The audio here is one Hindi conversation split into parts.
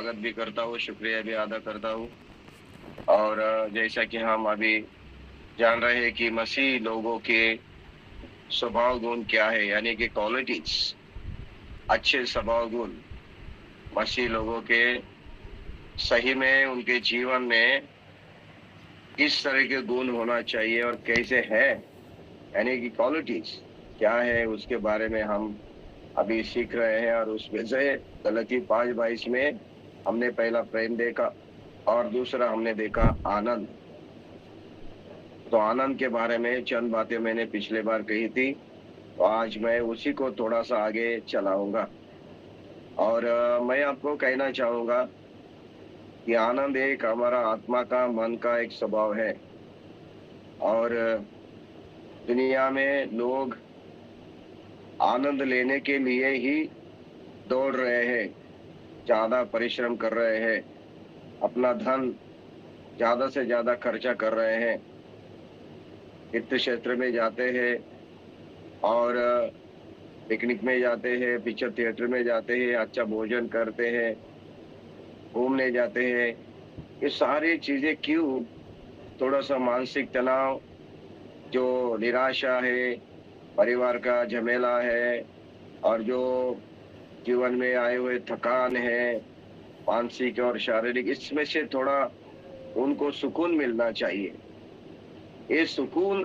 स्वागत भी करता हूँ, शुक्रिया भी अदा करता हूँ। और जैसा कि हम अभी जान रहे हैं कि मसीह लोगों के स्वभाव गुण क्या है, यानी कि क्वालिटीज, अच्छे स्वभाव गुण मसीह लोगों के सही में उनके जीवन में किस तरह के गुण होना चाहिए और कैसे है, यानी कि क्वालिटीज क्या है, उसके बारे में हम अभी सीख रहे हैं। और उसमें से गलती 5:22 में हमने पहला प्रेम देखा और दूसरा हमने देखा आनंद। तो आनंद के बारे में चंद बातें मैंने पिछले बार कही थी, तो आज मैं उसी को थोड़ा सा आगे चलाऊंगा। और मैं आपको कहना चाहूंगा कि आनंद एक हमारा आत्मा का, मन का एक स्वभाव है। और दुनिया में लोग आनंद लेने के लिए ही दौड़ रहे हैं, ज्यादा परिश्रम कर रहे हैं, अपना धन ज्यादा से ज्यादा खर्चा कर रहे हैं, तीर्थ क्षेत्र में जाते हैं और पिकनिक में जाते हैं, पिक्चर थिएटर में जाते हैं, अच्छा भोजन करते हैं, घूमने जाते हैं। ये सारी चीजें क्यों? थोड़ा सा मानसिक तनाव, जो निराशा है, परिवार का झमेला है, और जो जीवन में आए हुए थकान है, मानसिक और शारीरिक, इसमें से थोड़ा उनको सुकून मिलना चाहिए। ये सुकून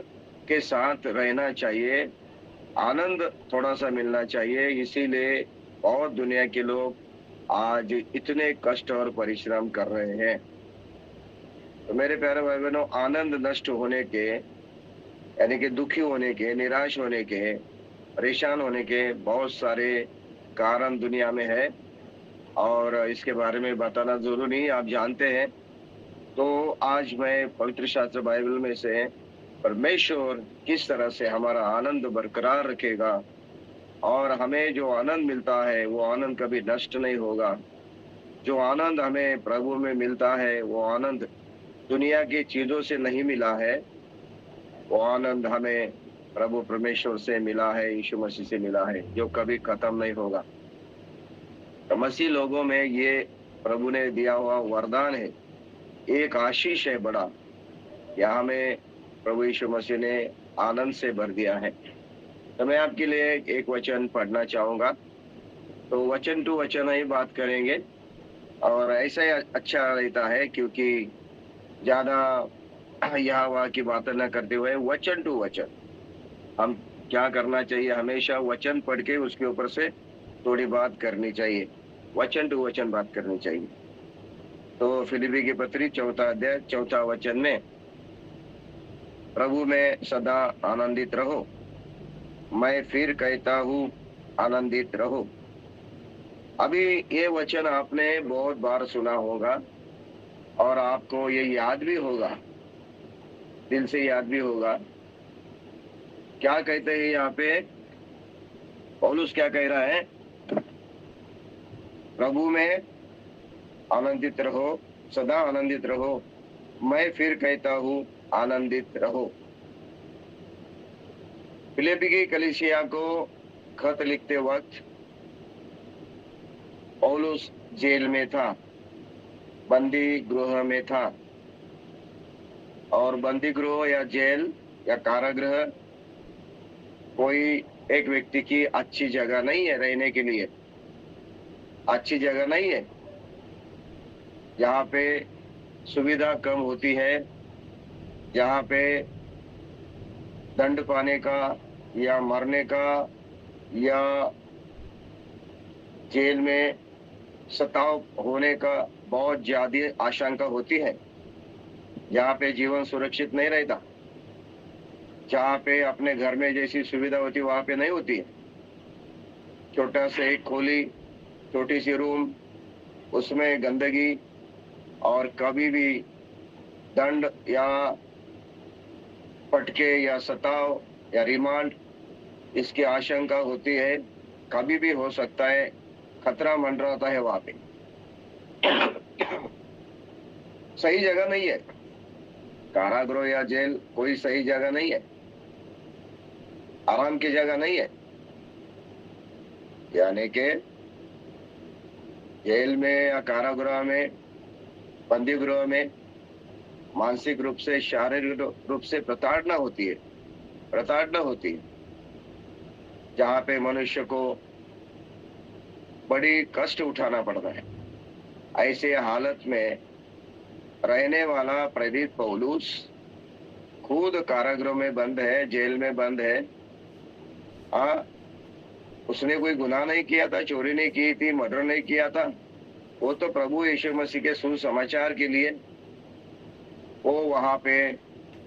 के साथ रहना चाहिए, आनंद थोड़ा सा मिलना चाहिए। इसीलिए बहुत दुनिया के लोग आज इतने कष्ट और परिश्रम कर रहे हैं। तो मेरे प्यारे भाई बहनों, आनंद नष्ट होने के, यानी कि दुखी होने के, निराश होने के, परेशान होने के बहुत सारे कारण दुनिया में है, और इसके बारे में बताना जरूरी नहीं, आप जानते हैं। तो आज मैं पवित्र शास्त्र बाइबल में से परमेश्वर किस तरह से हमारा आनंद बरकरार रखेगा और हमें जो आनंद मिलता है वो आनंद कभी नष्ट नहीं होगा। जो आनंद हमें प्रभु में मिलता है वो आनंद दुनिया की चीजों से नहीं मिला है, वो आनंद हमें प्रभु परमेश्वर से मिला है, यीशु मसीह से मिला है, जो कभी खत्म नहीं होगा। तो मसीह लोगों में ये प्रभु ने दिया हुआ वरदान है, एक आशीष है बड़ा, या हमें प्रभु यीशु मसीह ने आनंद से भर दिया है। तो मैं आपके लिए एक वचन पढ़ना चाहूंगा, तो वचन टू वचन ही बात करेंगे, और ऐसा ही अच्छा रहता है, क्योंकि ज्यादा यहाँ वहाँ की बातें न करते हुए वचन टू वचन हम क्या करना चाहिए, हमेशा वचन पढ़ के उसके ऊपर से थोड़ी बात करनी चाहिए, वचन टू वचन बात करनी चाहिए। तो फिलिप्पी की पत्री 4 अध्याय 4 वचन में, प्रभु में सदा आनंदित रहो, मैं फिर कहता हूँ आनंदित रहो। अभी ये वचन आपने बहुत बार सुना होगा और आपको ये याद भी होगा, दिल से याद भी होगा। क्या कहते हैं यहाँ पे पौलुस, क्या कह रहा है? प्रभु में आनंदित रहो, सदा आनंदित रहो, मैं फिर कहता हूँ आनंदित रहो। फिलिप्पी की कलीसिया को खत लिखते वक्त पौलुस जेल में था, बंदी गृह में था। और बंदी गृह या जेल या कारागृह कोई एक व्यक्ति की अच्छी जगह नहीं है रहने के लिए, अच्छी जगह नहीं है। यहाँ पे सुविधा कम होती है, यहाँ पे दंड पाने का या मरने का या जेल में सताव होने का बहुत ज्यादा आशंका होती है। यहाँ पे जीवन सुरक्षित नहीं रहता, जहाँ पे अपने घर में जैसी सुविधा होती वहां पे नहीं होती है। छोटा सा एक खोली, छोटी सी रूम, उसमें गंदगी, और कभी भी दंड या फटके या सताव या रिमांड, इसकी आशंका होती है, कभी भी हो सकता है, खतरा मंडराता है वहां पे। सही जगह नहीं है, कारागृह या जेल कोई सही जगह नहीं है, आराम की जगह नहीं है। यानी के जेल में या कारागृह में, बंदी गृह में मानसिक रूप से, शारीरिक रूप से प्रताड़ना होती है, प्रताड़ना होती है, जहाँ पे मनुष्य को बड़ी कष्ट उठाना पड़ता है। ऐसे हालत में रहने वाला प्रेरित पौलुस खुद कारागृह में बंद है, जेल में बंद है। हाँ, उसने कोई गुनाह नहीं किया था, चोरी नहीं की थी, मर्डर नहीं किया था। वो तो प्रभु यीशु मसीह के सुसमाचार के लिए वो वहां पे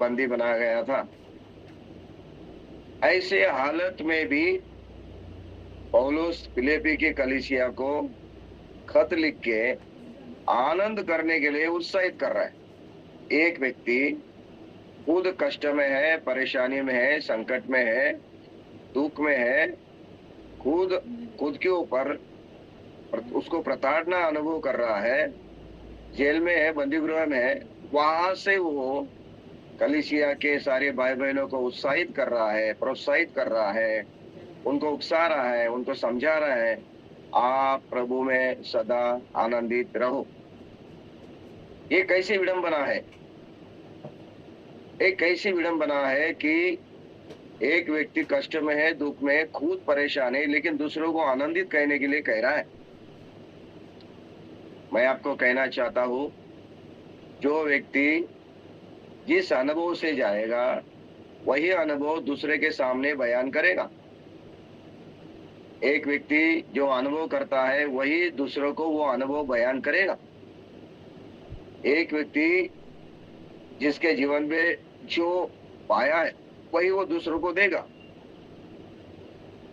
बंदी बनाया गया था। ऐसे हालत में भी पौलुस फिलिप्पी की कलीसिया को खत लिख के आनंद करने के लिए उत्साहित कर रहा है। एक व्यक्ति खुद कष्ट में है, परेशानी में है, संकट में है, दुख में है, खुद के ऊपर उसको प्रताड़ना अनुभव कर रहा है, जेल में है, बंदी गृह में है। वहां से वो कलीसिया के सारे भाई बहनों को उत्साहित कर रहा है, प्रोत्साहित कर रहा है, उनको उकसा रहा है, उनको समझा रहा है, आप प्रभु में सदा आनंदित रहो। ये कैसी विडंबना है, एक कैसी विडंबना है कि एक व्यक्ति कष्ट में है, दुख में है, खुद परेशान है, लेकिन दूसरों को आनंदित कहने के लिए कह रहा है। मैं आपको कहना चाहता हूं, जो व्यक्ति जिस अनुभव से जाएगा वही अनुभव दूसरे के सामने बयान करेगा। एक व्यक्ति जो अनुभव करता है वही दूसरों को वो अनुभव बयान करेगा। एक व्यक्ति जिसके जीवन में जो पाया है वही वो दूसरों को देगा।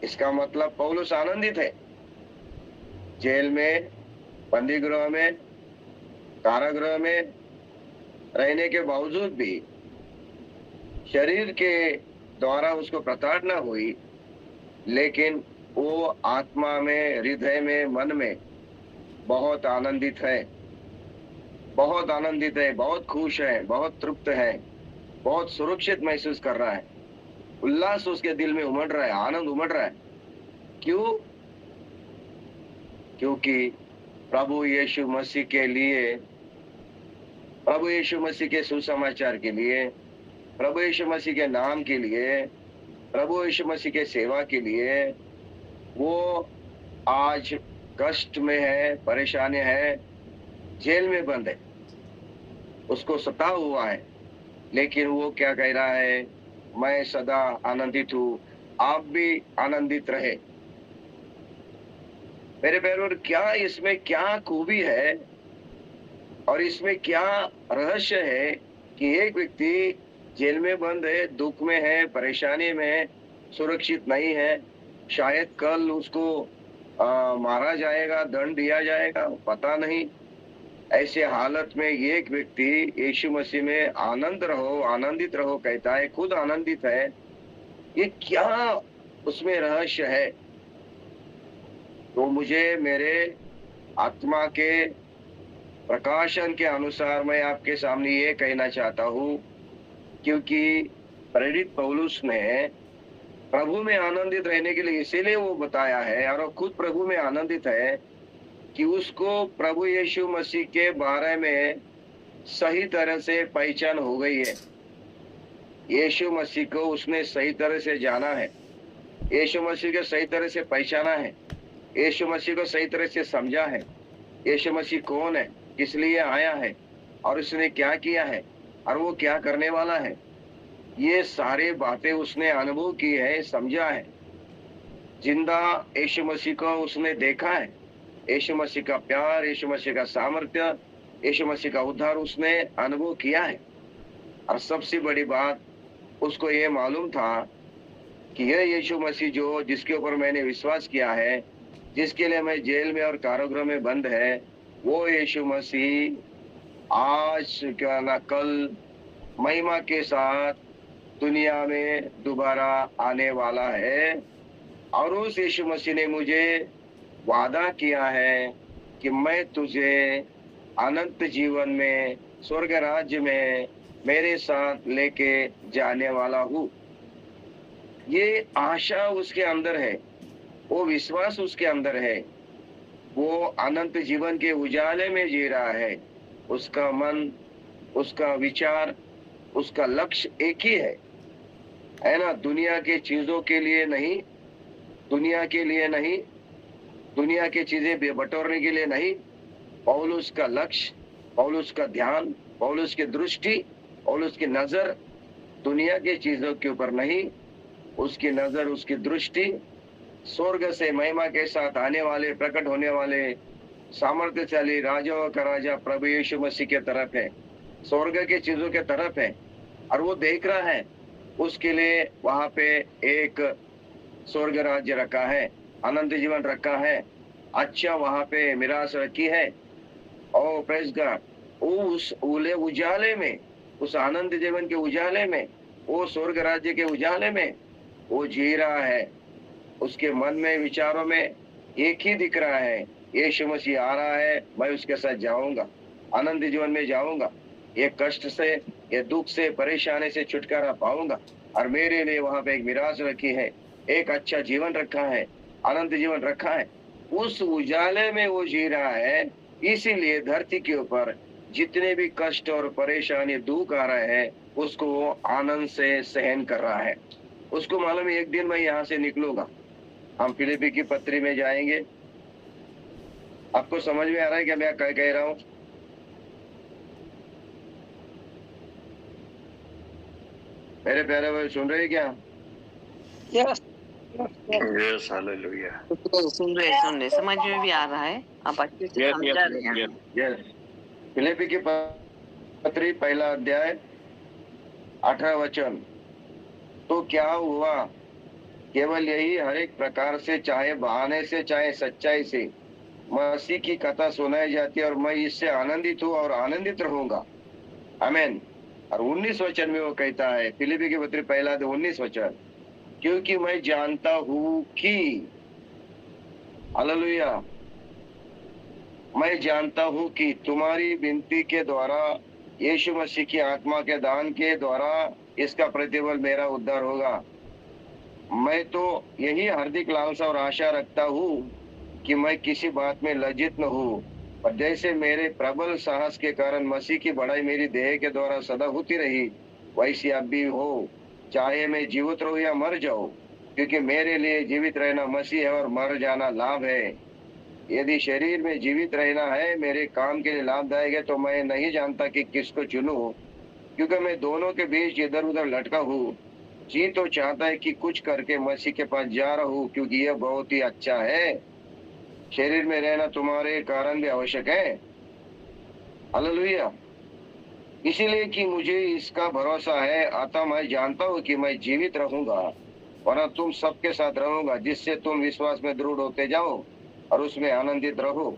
इसका मतलब पौलुस आनंदित है। जेल में, बंदी गृह में, कारागृह में रहने के बावजूद भी शरीर के द्वारा उसको प्रताड़ना हुई, लेकिन वो आत्मा में, हृदय में, मन में बहुत आनंदित है, बहुत आनंदित है, बहुत खुश है, बहुत तृप्त है, बहुत सुरक्षित महसूस कर रहा है। उल्लास उसके दिल में उमड़ रहा है, आनंद उमड़ रहा है। क्यों? क्योंकि प्रभु यीशु मसीह के लिए, प्रभु यीशु मसीह के सुसमाचार के लिए, प्रभु यीशु मसीह के नाम के लिए, प्रभु यीशु मसीह के सेवा के लिए वो आज कष्ट में है, परेशानी है, जेल में बंद है, उसको सता हुआ है, लेकिन वो क्या कह रहा है? मैं सदा आनंदित हूँ, आप भी आनंदित रहे। मेरे प्यारे, क्या इसमें क्या खूबी है और इसमें क्या रहस्य है कि एक व्यक्ति जेल में बंद है, दुख में है, परेशानी में है, सुरक्षित नहीं है, शायद कल उसको मारा जाएगा, दंड दिया जाएगा, पता नहीं। ऐसे हालत में एक व्यक्ति यीशु मसीह में आनंद रहो, आनंदित रहो कहता है, खुद आनंदित है। ये क्या उसमें रहस्य है? तो मुझे मेरे आत्मा के प्रकाशन के अनुसार मैं आपके सामने ये कहना चाहता हूँ, क्योंकि प्रेरित पौलुस ने प्रभु में आनंदित रहने के लिए इसीलिए वो बताया है, और वो खुद प्रभु में आनंदित है कि उसको प्रभु यीशु मसीह के बारे में सही तरह से पहचान हो गई है। यीशु मसीह को उसने सही तरह से जाना है, यीशु मसीह को सही तरह से पहचाना है, यीशु मसीह को सही तरह से समझा है। यीशु मसीह कौन है, किस लिए आया है, और उसने क्या किया है, और वो क्या करने वाला है, ये सारी बातें उसने अनुभव की है, समझा है। जिंदा यीशु मसीह को उसने देखा है, यीशु मसीह का प्यार, यीशु मसीह का सामर्थ्य, यीशु मसीह का उद्धार उसने अनुभव किया है। और सबसे बड़ी बात, उसको ये मालूम था कि यह यीशु मसीह जो जिसके ऊपर मैंने विश्वास किया है, जिसके लिए मैं जेल में और कारागृह में बंद है, वो यीशु मसीह आज क्या ना कल महिमा के साथ दुनिया में दोबारा आने वाला है। और उस यीशु मसीह ने मुझे वादा किया है कि मैं तुझे अनंत जीवन में, स्वर्ग राज्य में मेरे साथ लेके जाने वाला हूँ। ये आशा उसके अंदर है, वो विश्वास उसके अंदर है। वो अनंत जीवन के उजाले में जी रहा है। उसका मन, उसका विचार, उसका लक्ष्य एक ही है ना? दुनिया के चीजों के लिए नहीं, दुनिया के लिए नहीं, दुनिया की चीजें बटोरने के लिए नहीं। पौलुस का लक्ष्य, पौलुस का ध्यान, पौलुस की दृष्टि, पौलुस की नजर दुनिया की चीजों के ऊपर नहीं, उसकी नजर, उसकी दृष्टि स्वर्ग से महिमा के साथ आने वाले, प्रकट होने वाले सामर्थ्यशाली राजाओं का राजा प्रभु यीशु मसीह के तरफ है, स्वर्ग की चीजों के तरफ है। और वो देख रहा है, उसके लिए वहां पे एक स्वर्ग राज्य रखा है, अनंत जीवन रखा है, अच्छा वहां पे मिरास रखी है। ओ प्रेज गॉड। उस उजाले में, उस आनंद जीवन के उजाले में, वो स्वर्ग राज्य के उजाले में वो जी रहा है। उसके मन में, विचारों में एक ही दिख रहा है, यीशु मसीह आ रहा है, मैं उसके साथ जाऊंगा, आनंद जीवन में जाऊंगा, ये कष्ट से, ये दुख से, परेशानी से छुटकारा पाऊंगा। और मेरे लिए वहां पे एक मिराज रखी है, एक अच्छा जीवन रखा है, आनंद जीवन रखा है। उस उजाले में वो जी रहा है। इसीलिए धरती के ऊपर जितने भी कष्ट और परेशानी, दुख आ रहे हैं, उसको वो आनंद से सहन कर रहा है। उसको मालूम है एक दिन मैं यहाँ से निकलूंगा। हम फिलिपी की पत्री में जाएंगे। आपको समझ में आ रहा है क्या मैं क्या कह रहा हूँ? मेरे प्यारे भाई सुन रहे हैं क्या? Yes yes, hallelujah. सुन रहे, समझ में भी आ रहा है, आप अच्छे से समझा रहे हैं। यस, फिलिपी की पत्री पहला अध्याय 18 वचन। तो क्या हुआ? केवल यही, हर एक प्रकार से, चाहे बहाने से चाहे सच्चाई से, मसीह की कथा सुनाई जाती है और मैं इससे आनंदित हूँ और आनंदित रहूंगा। आमीन। और 19 वचन में वो कहता है, फिलिपी की पत्री पहला 19 वचन, क्योंकि मैं जानता हूँ कि, हालेलुया, मैं जानता हूँ कि तुम्हारी विनती के द्वारा, यीशु मसीह की आत्मा के दान के द्वारा इसका प्रतिफल मेरा उद्धार होगा। मैं तो यही हार्दिक लालसा और आशा रखता हूँ कि मैं किसी बात में लज्जित न हूँ, और जैसे मेरे प्रबल साहस के कारण मसीह की बढ़ाई मेरी देह के द्वारा सदा होती रही, वैसी अब भी हो, चाहे मैं जीवित रहूं या मर जाऊं, क्योंकि मेरे लिए जीवित रहना मसीह है और मर जाना लाभ है। यदि शरीर में जीवित रहना है मेरे काम के लिए लाभदायक है, तो मैं नहीं जानता कि किसको चुनूं, क्योंकि मैं दोनों के बीच इधर उधर लटका हूँ। जी तो चाहता है कि कुछ करके मसीह के पास जा रहा हूँ, क्योंकि यह बहुत ही अच्छा है। शरीर में रहना तुम्हारे कारण भी आवश्यक है, हालेलुया। इसीलिए कि मुझे इसका भरोसा है, अतः मैं जानता हूँ कि मैं जीवित रहूंगा, वरना तुम सबके साथ रहूंगा, जिससे तुम विश्वास में दृढ़ होते जाओ और उसमें आनंदित रहो।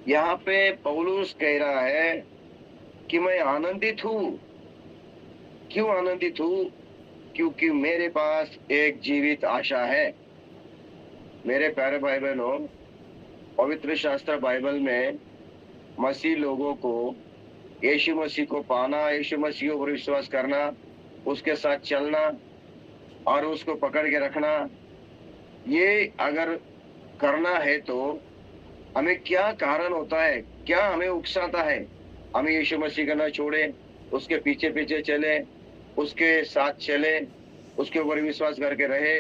यहाँ पे पौलुस कह रहा है कि मैं आनंदित हूँ। क्यों आनंदित हूँ? क्योंकि मेरे पास एक जीवित आशा है। मेरे प्यारे भाई बहनों, पवित्र शास्त्र बाइबल में मसीह लोगों को, यीशु मसीह को पाना, यीशु मसीह पर विश्वास करना, उसके साथ चलना और उसको पकड़ के रखना, ये अगर करना है तो हमें क्या कारण होता है, क्या हमें उकसाता है? हमें यीशु मसीह का न छोड़े, उसके पीछे पीछे चले, उसके साथ चले, उसके ऊपर विश्वास करके रहे,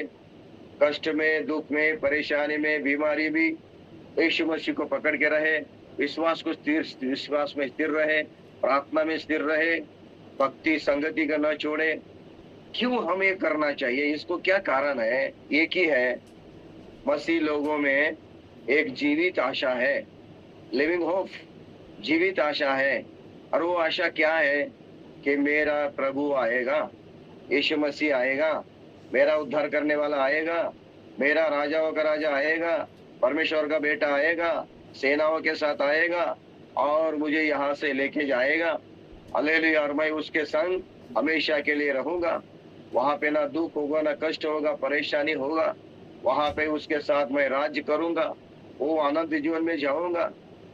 कष्ट में, दुख में, परेशानी में, बीमारी भी यीशु मसीह को पकड़ के रहे, विश्वास में स्थिर रहे, प्रार्थना में स्थिर रहे, भक्ति संगति का न छोड़े। क्यों हमें करना चाहिए? इसको क्या कारण है? एक ही है, मसीह लोगों में एक जीवित आशा है, लिविंग होप, जीवित आशा है। और वो आशा क्या है? कि मेरा प्रभु आएगा, यीशु मसीह आएगा, मेरा उद्धार करने वाला आएगा, मेरा राजाओं का राजा आएगा, परमेश्वर का बेटा आएगा, सेनाओं के साथ आएगा और मुझे यहाँ से लेके जाएगा, हालेलुया। और मैं उसके संग हमेशा के लिए रहूंगा। वहां पे ना दुख होगा, ना कष्ट होगा, परेशानी होगा। वहां पे उसके साथ मैं राज्य करूंगा, वो आनंद जीवन में जाऊंगा,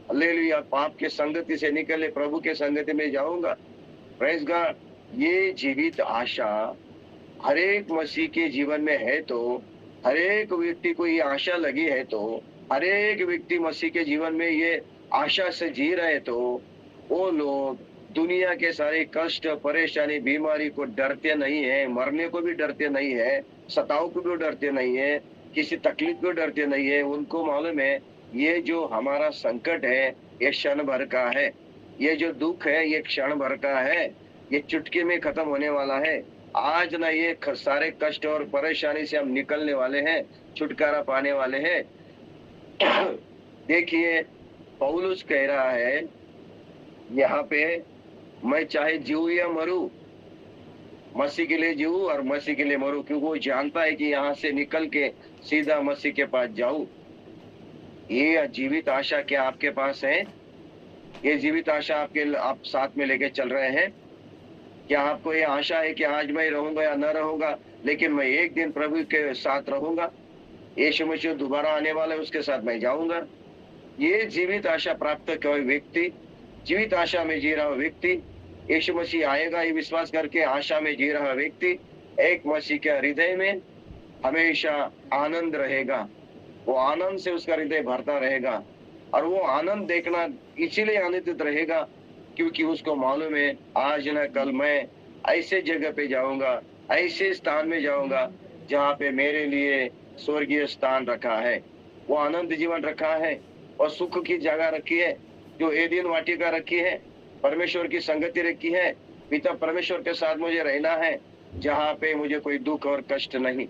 हालेलुया। पाप के संगति से निकले प्रभु के संगति में जाऊंगा। Praise God. ये जीवित आशा हर एक मसीह के जीवन में है, तो हर एक व्यक्ति को ये आशा लगी है, तो हर एक व्यक्ति मसीह के जीवन में ये आशा से जी रहे तो वो लोग दुनिया के सारे कष्ट, परेशानी, बीमारी को डरते नहीं है, मरने को भी डरते नहीं है, सताव को भी डरते नहीं है, किसी तकलीफ को डरते नहीं है। उनको मालूम है ये जो हमारा संकट है ये क्षण भर का है, ये जो दुख है ये क्षण भर का है, ये चुटकी में खत्म होने वाला है। आज ना ये सारे कष्ट और परेशानी से हम निकलने वाले हैं, छुटकारा पाने वाले हैं। देखिए पौलुस कह रहा है यहाँ पे, मैं चाहे जीऊं या मरूं, मसीह के लिए जीऊं और मसीह के लिए मरूं, क्योंकि वो जानता है कि यहाँ से निकल के सीधा मसीह के पास जाऊं। ये जीवित आशा क्या आपके पास है? ये जीवित आशा आप साथ में लेके चल रहे हैं? क्या आपको ये आशा है कि आज मैं रहूंगा या न रहूंगा, लेकिन मैं एक दिन प्रभु के साथ रहूंगा, यीशु मसीह दोबारा आने वाला है उसके साथ मैं जाऊंगा। ये जीवित आशा प्राप्त कोई व्यक्ति, जीवित आशा में जी रहा व्यक्ति, यीशु मसीह आएगा ये विश्वास करके आशा में जी रहा व्यक्ति, एक मसीह के हृदय में हमेशा आनंद रहेगा। वो आनंद से उसका हृदय भरता रहेगा और वो आनंद देखना इसीलिए आनंदित रहेगा क्योंकि उसको मालूम है आज न कल मैं ऐसे जगह पे जाऊंगा, ऐसे स्थान में जाऊंगा जहाँ पे मेरे लिए स्वर्गीय स्थान रखा है, वो आनंद जीवन रखा है और सुख की जगह रखी है, जो एदेन वाटिका रखी है, परमेश्वर की संगति रखी है, पिता परमेश्वर के साथ मुझे रहना है, जहाँ पे मुझे कोई दुख और कष्ट नहीं।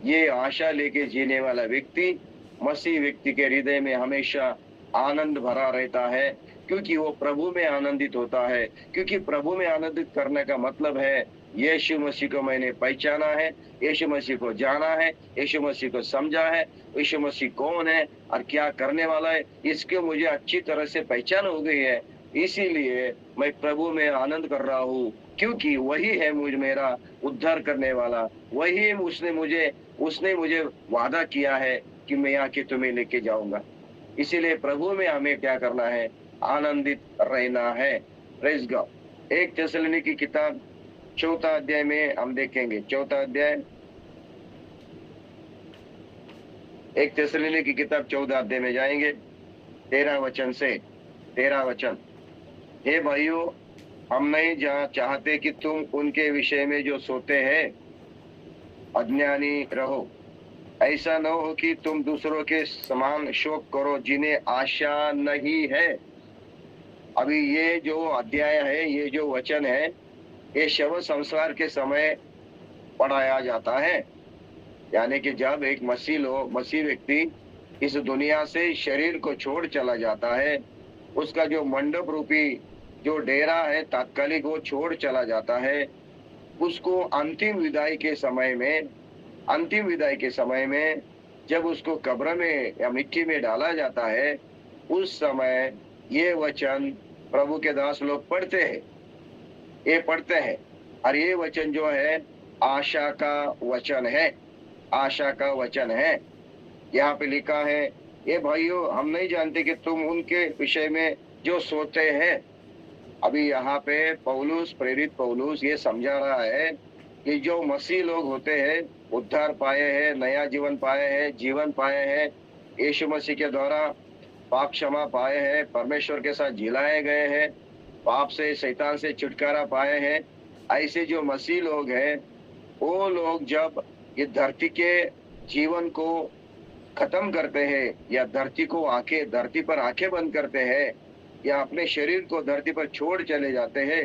ये आशा लेके जीने वाला व्यक्ति, मसीह व्यक्ति के हृदय में हमेशा आनंद भरा रहता है, क्योंकि वो प्रभु में आनंदित होता है। क्योंकि प्रभु में आनंदित करने का मतलब है यीशु मसीह को मैंने पहचाना है, यीशु मसीह को जाना है, यीशु मसीह को समझा है, यीशु मसीह कौन है और क्या करने वाला है, इसके मुझे अच्छी तरह से पहचान हो गई है। इसीलिए मैं प्रभु में आनंद कर रहा हूँ, क्योंकि वही है मेरा उद्धार करने वाला, वही उसने मुझे वादा किया है कि मैं आके तुम्हें लेके जाऊंगा। इसीलिए प्रभु में हमें क्या करना है? आनंदित रहना है। Praise God. 1 थिस्सलुनीकी की किताब 4 अध्याय में हम देखेंगे, 4 अध्याय, 1 थिस्सलुनीकी की किताब 14 अध्याय में जाएंगे, 13 वचन से 13 वचन। हे भाइयों, हम नहीं चाहते कि तुम उनके विषय में जो सोते हैं अज्ञानी रहो। ऐसा न हो कि तुम दूसरों के समान शोक करो जिन्हें आशा नहीं है। अभी ये जो अध्याय है, ये जो वचन है, ये शव संस्कार के समय पढ़ाया जाता है। यानी कि जब एक मसीह व्यक्ति इस दुनिया से शरीर को छोड़ चला जाता है, उसका जो मंडप रूपी जो डेरा है तात्कालिक वो छोड़ चला जाता है, उसको अंतिम विदाई के समय में जब उसको कब्र में या मिट्टी में डाला जाता है, उस समय ये वचन प्रभु के दास लोग पढ़ते हैं और ये वचन जो है आशा का वचन है, आशा का वचन है। यहाँ पे लिखा है, ये भाइयों, हम नहीं जानते कि तुम उनके विषय में जो सोते हैं। अभी यहाँ पे प्रेरित पौलुस ये समझा रहा है कि जो मसीह लोग होते हैं, उद्धार पाए हैं, नया जीवन पाए हैं, जीवन पाए हैं, यीशु मसीह के द्वारा पाप क्षमा पाए हैं, परमेश्वर के साथ जिलाए गए हैं, पाप से शैतान से छुटकारा पाए हैं, ऐसे जो मसीह लोग हैं, वो लोग जब ये धरती के जीवन को खत्म करते हैं या धरती पर आंखें बंद करते हैं या अपने शरीर को धरती पर छोड़ चले जाते हैं,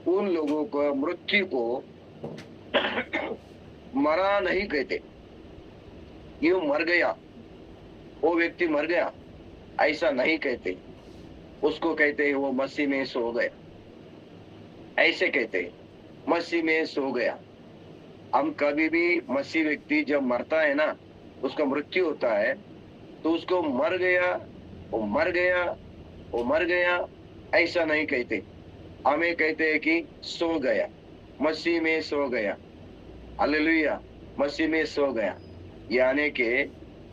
उन लोगों को मृत्यु को मरा नहीं कहते। ये मर गया, वो व्यक्ति मर गया, ऐसा नहीं कहते। उसको कहते हैं वो मसीह में सो गया, ऐसे कहते हैं, मसीह में सो गया। हम कभी भी मसीह व्यक्ति जब मरता है ना, उसका मृत्यु होता है, तो उसको मर गया ऐसा नहीं कहते। हमें कहते हैं कि सो गया, मसीह में सो गया। हालेलुया, मसीह में सो गया। यानी कि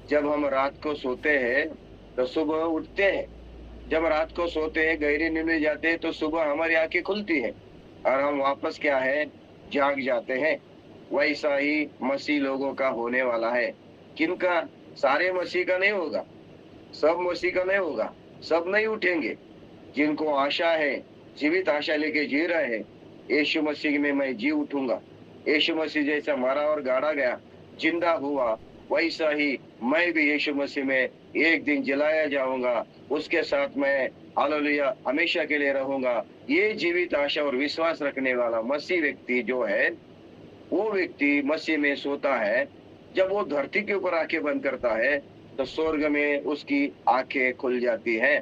जब हम रात को सोते हैं तो सुबह उठते हैं, जब रात को सोते हैं, गहरी नींद में जाते हैं, तो सुबह हमारी आंखें खुलती है और हम वापस क्या है, जाग जाते हैं। वैसा ही मसीह लोगों का होने वाला है। किनका? सारे मसीह का नहीं होगा, सब मसीह का नहीं होगा, सब नहीं उठेंगे। जिनको आशा है, जीवित आशा लेके जी रहे हैं, यीशु मसीह में मैं जी उठूंगा। यीशु मसीह जैसा मरा और गाड़ा गया, जिंदा हुआ, वैसा ही मैं भी यीशु मसीह में एक दिन जलाया जाऊंगा। उसके साथ मैं हालेलुया हमेशा के लिए रहूंगा। ये जीवित आशा और विश्वास रखने वाला मसीह व्यक्ति जो है, वो व्यक्ति मसीह में सोता है। जब वो धरती के ऊपर आंखें बंद करता है तो स्वर्ग में उसकी आंखें खुल जाती हैं।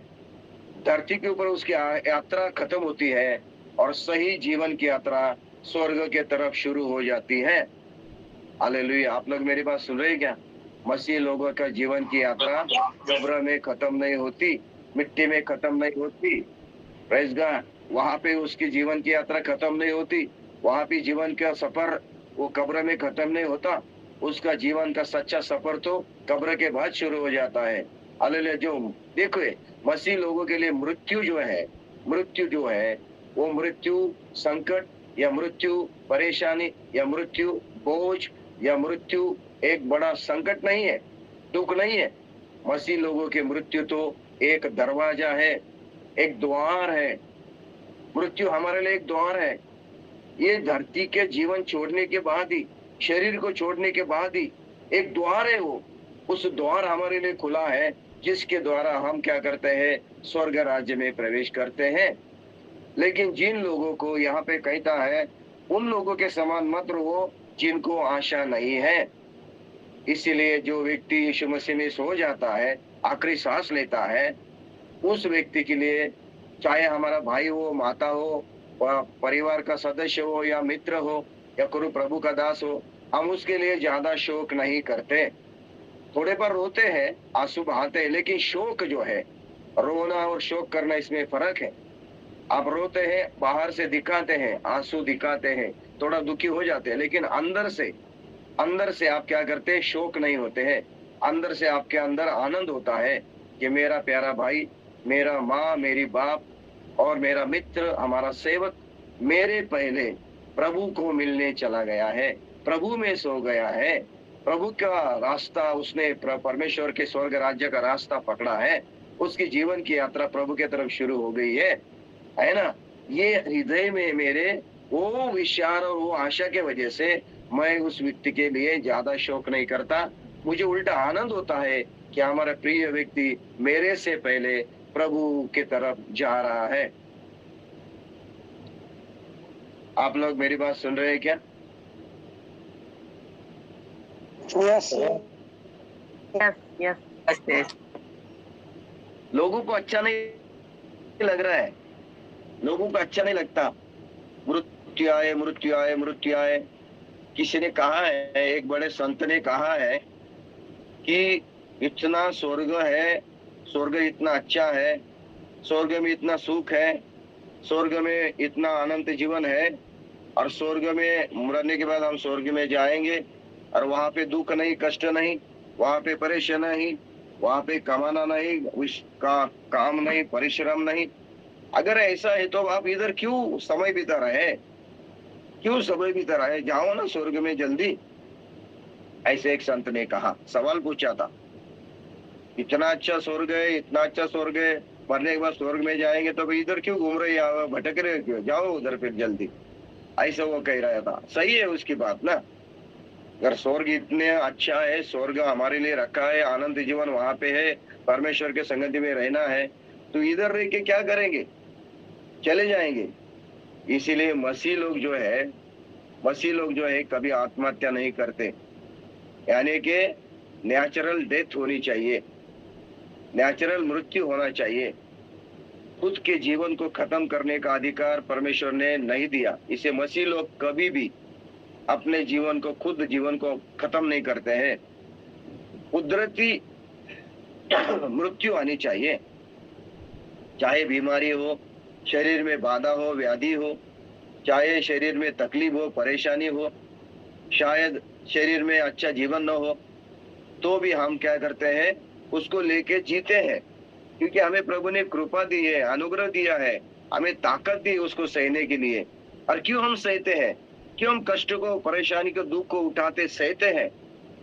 धरती के ऊपर उसकी यात्रा खत्म होती है और सही जीवन की यात्रा स्वर्ग के तरफ शुरू हो जाती है। हालेलुया, आप लोग मेरी बात सुन रहे हैं क्या? मसीह लोगों का जीवन की यात्रा कब्र में खत्म नहीं होती, मिट्टी में खत्म नहीं होती। प्रेज़ गॉड, वहां पे उसकी जीवन की यात्रा खत्म नहीं होती। वहां पे जीवन का सफर वो कब्र में खत्म नहीं होता। उसका जीवन का सच्चा सफर तो कब्र के बाद शुरू हो जाता है। हालेलुया। जो देखो, मसीह लोगों के लिए मृत्यु जो है वो मृत्यु संकट या मृत्यु परेशानी या मृत्यु बोझ या मृत्यु एक बड़ा संकट नहीं है, दुख नहीं है। मसीह लोगों की मृत्यु तो एक दरवाजा है, एक द्वार है। मृत्यु हमारे लिए एक द्वार है। ये धरती के जीवन छोड़ने के बाद ही, शरीर को छोड़ने के बाद ही एक द्वार है। वो उस द्वार हमारे लिए खुला है, जिसके द्वारा हम क्या करते हैं? स्वर्ग राज्य में प्रवेश करते हैं। लेकिन जिन लोगों को यहाँ पे कहता है, उन लोगों के समान मत रहो जिनको आशा नहीं है। इसीलिए जो व्यक्ति यीशु मसीह में सो जाता है, आखिरी सांस लेता है, उस व्यक्ति के लिए चाहे हमारा भाई हो, माता हो, परिवार का सदस्य हो या मित्र हो या कोई प्रभु का दास हो, हम उसके लिए ज्यादा शोक नहीं करते। थोड़े पर रोते हैं, आंसू बहाते हैं, लेकिन शोक जो है, रोना और शोक करना, इसमें फर्क है। आप रोते हैं, बाहर से दिखाते हैं, आंसू दिखाते हैं, थोड़ा दुखी हो जाते हैं, लेकिन अंदर से आप क्या करते हैं? शोक नहीं होते हैं। अंदर से आपके अंदर आनंद होता है कि मेरा प्यारा भाई, मेरा माँ, मेरी बाप और मेरा मित्र, हमारा सेवक मेरे पहले प्रभु को मिलने चला गया है, प्रभु में सो गया है। प्रभु का रास्ता उसने परमेश्वर के स्वर्ग राज्य का रास्ता पकड़ा है। उसकी जीवन की यात्रा प्रभु के तरफ शुरू हो गई है ना? ये हृदय में मेरे वो विचार और वो आशा के वजह से मैं उस व्यक्ति के लिए ज्यादा शोक नहीं करता। मुझे उल्टा आनंद होता है कि हमारा प्रिय व्यक्ति मेरे से पहले प्रभु के तरफ जा रहा है। आप लोग मेरी बात सुन रहे हैं क्या? Yes. यस। लोगों को अच्छा नहीं लग रहा है, लोगों को अच्छा नहीं लगता। मृत्यु आए, मृत्यु आए, मृत्यु आए। किसी ने कहा है, एक बड़े संत ने कहा है कि इतना स्वर्ग है, स्वर्ग इतना अच्छा है, स्वर्ग में इतना सुख है, स्वर्ग में इतना अनंत जीवन है, और स्वर्ग में मरने के बाद हम स्वर्ग में जाएंगे और वहां पे दुख नहीं, कष्ट नहीं, वहां पे परेशानी नहीं, वहां पे कमाना नहीं, उसका काम नहीं, परिश्रम नहीं। अगर ऐसा है तो आप इधर क्यों समय बिता रहे हैं? क्यों समय बिता रहे? जाओ ना स्वर्ग में जल्दी। ऐसे एक संत ने कहा, सवाल पूछा था, इतना अच्छा स्वर्ग है, इतना अच्छा स्वर्ग है, मरने के बाद स्वर्ग में जाएंगे तो इधर क्यों घूम रहे हैं, भटक रहे क्यों? जाओ उधर फिर जल्दी। ऐसा वो कह रहा था। सही है उसकी बात ना। अगर स्वर्ग इतने अच्छा है, स्वर्ग हमारे लिए रखा है, आनंद जीवन वहां पे है, परमेश्वर के संगति में रहना है, तो इधर रह के क्या करेंगे? चले जाएंगे। इसीलिए मसीह लोग जो है कभी आत्महत्या नहीं करते। यानी कि नेचुरल डेथ होनी चाहिए, नेचुरल मृत्यु होना चाहिए। खुद के जीवन को खत्म करने का अधिकार परमेश्वर ने नहीं दिया। इसे मसीह लोग कभी भी अपने जीवन को खत्म नहीं करते हैं। कुदरती मृत्यु आनी चाहिए, चाहे बीमारी हो, शरीर में बाधा हो, व्याधि हो, चाहे शरीर में तकलीफ हो, परेशानी हो, शायद शरीर में अच्छा जीवन न हो, तो भी हम क्या करते हैं? उसको लेके जीते हैं, क्योंकि हमें प्रभु ने कृपा दी है, अनुग्रह दिया है, हमें ताकत दी उसको सहने के लिए। और क्यों हम सहते हैं? क्यों हम कष्ट को, परेशानी को, दुख को उठाते सहते हैं?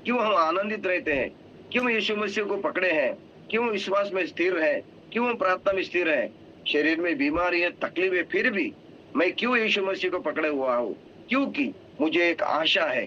क्यों हम आनंदित रहते हैं? क्यों यीशु मसीह को पकड़े हैं? क्यों विश्वास में स्थिर है, क्यों प्रार्थना में स्थिर है, शरीर में बीमारी है, तकलीफ है, फिर भी मैं क्यों यीशु मसीह को पकड़े हुआ हूँ? क्योंकि मुझे एक आशा है,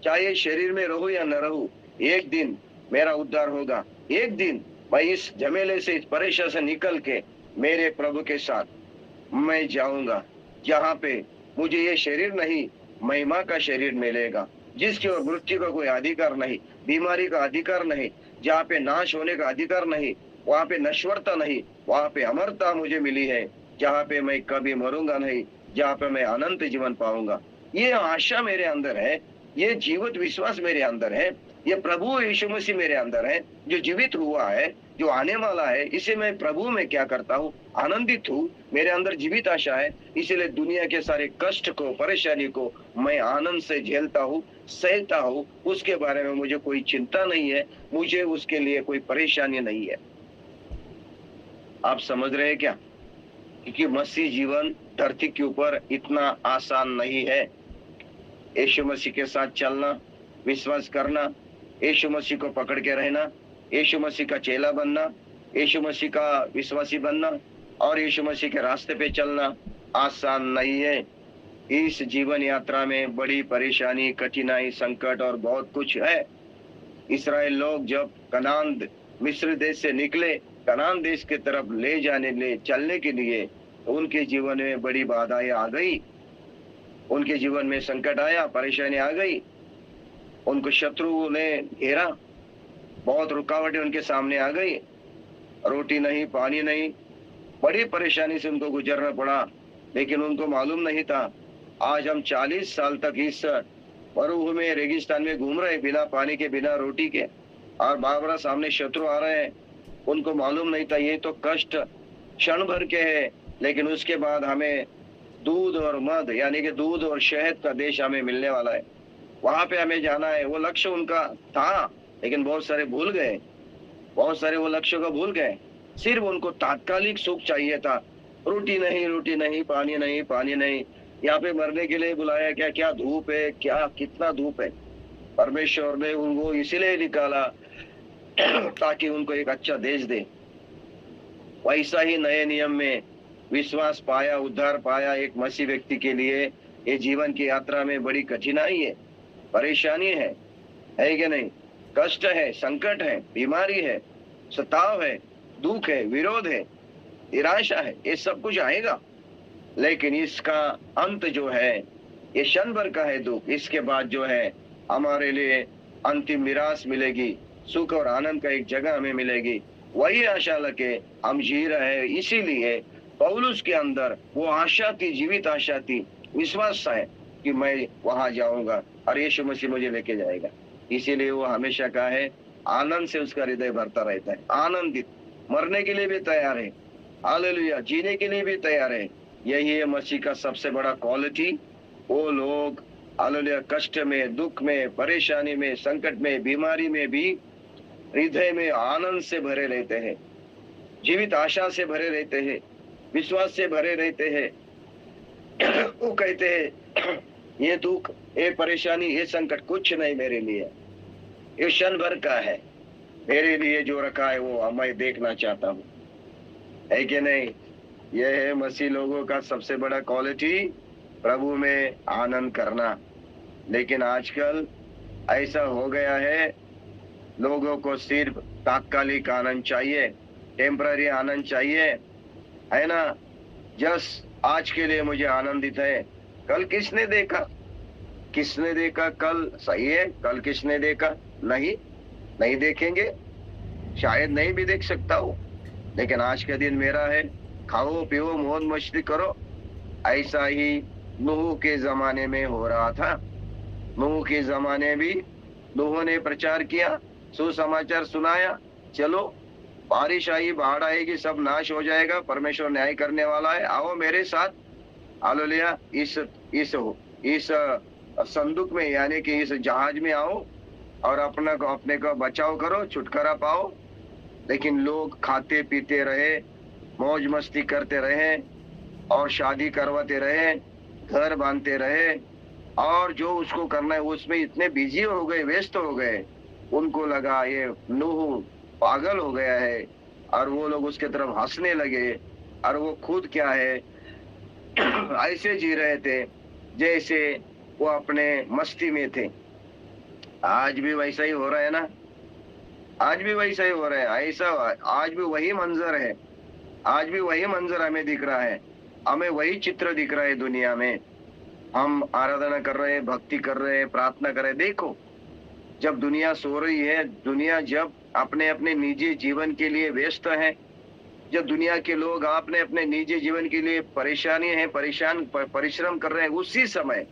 चाहे शरीर में रहूं या न रहूं, एक दिन मेरा उद्धार होगा। एक दिन मैं इस झमेले से, इस परेशानी से निकल के मेरे प्रभु के साथ मैं जाऊंगा, जहाँ पे मुझे ये शरीर नहीं, महिमा का शरीर मिलेगा, जिसकी ओर मृत्यु का कोई अधिकार नहीं, बीमारी का अधिकार नहीं, जहाँ पे नाश होने का अधिकार नहीं, वहाँ पे नश्वरता नहीं, वहाँ पे अमरता मुझे मिली है, जहाँ पे मैं कभी मरूंगा नहीं, जहाँ पे मैं अनंत जीवन पाऊंगा। ये आशा मेरे अंदर है, ये जीवित विश्वास मेरे अंदर है, ये प्रभु यीशु मसीह मेरे अंदर है, जो जीवित हुआ है, जो आने वाला है। इसे मैं प्रभु में क्या करता हूँ, आनंदित हूँ, मेरे अंदर जीवित आशा है, इसीलिए दुनिया के सारे कष्ट को, परेशानी को मैं आनंद से झेलता हूँ, सहता हूँ। उसके बारे में मुझे कोई चिंता नहीं है, मुझे उसके लिए कोई परेशानी नहीं है। आप समझ रहे हैं क्या? क्योंकि मसीह जीवन धरती के ऊपर इतना आसान नहीं है। यीशु मसीह के साथ चलना, विश्वास करना, यीशु मसीह को पकड़ के रहना, यीशु मसीह का चेला बनना, यीशु मसीह का विश्वासी बनना और यीशु मसीह के रास्ते पे चलना आसान नहीं है। इस जीवन यात्रा में बड़ी परेशानी, कठिनाई, संकट और बहुत कुछ है। इस्राएल लोग जब कनान मिस्र देश से निकले, कनान देश की तरफ चलने के लिए उनके जीवन में बड़ी बाधाएं आ गई, उनके जीवन में संकट आया, परेशानी आ गई, उनको शत्रु ने घेरा, बहुत रुकावटें उनके सामने आ गई, रोटी नहीं, पानी नहीं, बड़ी परेशानी से उनको गुजरना पड़ा। लेकिन उनको मालूम नहीं था, आज हम 40 साल तक इस मरुभूमि में, रेगिस्तान में घूम रहे, बिना पानी के, बिना रोटी के, और बाबरा सामने शत्रु आ रहे हैं। उनको मालूम नहीं था ये तो कष्ट क्षण भर के है, लेकिन उसके बाद हमें दूध और मध यानी कि दूध और शहद का देश हमें मिलने वाला है, वहां पे हमें जाना है। वो लक्ष्य उनका था, लेकिन बहुत सारे भूल गए, बहुत सारे वो लक्ष्य को भूल गए। सिर्फ उनको तात्कालिक सुख चाहिए था, रोटी नहीं, रोटी नहीं, पानी नहीं, पानी नहीं। यहाँ पे मरने के लिए बुलाया, क्या क्या धूप है, क्या कितना धूप है। परमेश्वर ने उनको इसीलिए निकाला ताकि उनको एक अच्छा देश दे। वैसा ही नए नियम में विश्वास पाया, उद्धार पाया एक मसीह व्यक्ति के लिए ये जीवन की यात्रा में बड़ी कठिनाई है, परेशानी है कि नहीं? कष्ट है, संकट है, बीमारी है, सताव है, दुख है, विरोध है, निराशा है, ये सब कुछ आएगा। लेकिन इसका अंत जो है, ये क्षण भर का है दुख, इसके बाद जो है हमारे लिए अंतिम मिरास मिलेगी, सुख और आनंद का एक जगह हमें मिलेगी। वही आशा लेके हम जी रहे हैं। इसीलिए पौलुस के अंदर वो आशा थी, जीवित आशा थी, विश्वास है कि मैं वहां जाऊंगा और यीशु मसीह मुझे लेके जाएगा। इसीलिए वो हमेशा का है, आनंद से उसका हृदय भरता रहता है, आनंदित, मरने के लिए भी तैयार है, हालेलुया, जीने के लिए भी तैयार है। यही है मसीह का सबसे बड़ा क्वालिटी। वो लोग हालेलुया कष्ट में, दुख में, परेशानी में, संकट में, बीमारी में भी हृदय में आनंद से भरे रहते हैं, जीवित आशा से भरे रहते हैं, विश्वास से भरे रहते हैं। वो कहते हैं ये दुख, ये परेशानी, ये संकट कुछ नहीं मेरे लिए, ये क्षण भर का है, मेरे लिए जो रखा है वो मैं देखना चाहता हूँ, है कि नहीं? यह है मसीह लोगों का सबसे बड़ा क्वालिटी, प्रभु में आनंद करना। लेकिन आजकल ऐसा हो गया है, लोगों को सिर्फ तात्कालिक आनंद चाहिए, टेम्पररी आनंद चाहिए, है ना? जस्ट आज के लिए मुझे आनंदित है। कल किसने देखा, किसने देखा कल? सही है, कल किसने देखा? नहीं देखेंगे, शायद नहीं भी देख सकता हूँ, लेकिन आज का दिन मेरा है। खाओ पियो मौज मस्ती करो। ऐसा ही नूह के जमाने में हो रहा था। नूह के जमाने भी नूह ने प्रचार किया, सुसमाचार सुनाया, चलो बारिश आई, बाढ़ आएगी, सब नाश हो जाएगा, परमेश्वर न्याय करने वाला है, आओ मेरे साथ, हालेलुया, इस संदूक में यानी कि इस जहाज में आओ और अपने को बचाव करो, छुटकारा पाओ। लेकिन लोग खाते पीते रहे, मौज मस्ती करते रहे और शादी करवाते रहे, घर बांधते रहे, और जो उसको करना है उसमें इतने बिजी हो गए, व्यस्त हो गए। उनको लगा ये नूह पागल हो गया है और वो लोग उसके तरफ हंसने लगे और वो खुद क्या है ऐसे जी रहे थे जैसे वो अपने मस्ती में थे। आज भी वैसा ही हो रहा है ना, आज भी वैसा ही हो रहा है। ऐसा आज भी वही मंजर है, आज भी वही मंजर हमें दिख रहा है, हमें वही चित्र दिख रहा है दुनिया में। हम आराधना कर रहे हैं, भक्ति कर रहे हैं, प्रार्थना कर रहे हैं। देखो, जब दुनिया सो रही है, दुनिया जब अपने अपने निजी जीवन के लिए व्यस्त है, जब दुनिया के लोग अपने अपने निजी जीवन के लिए परिश्रम कर रहे हैं, उसी समय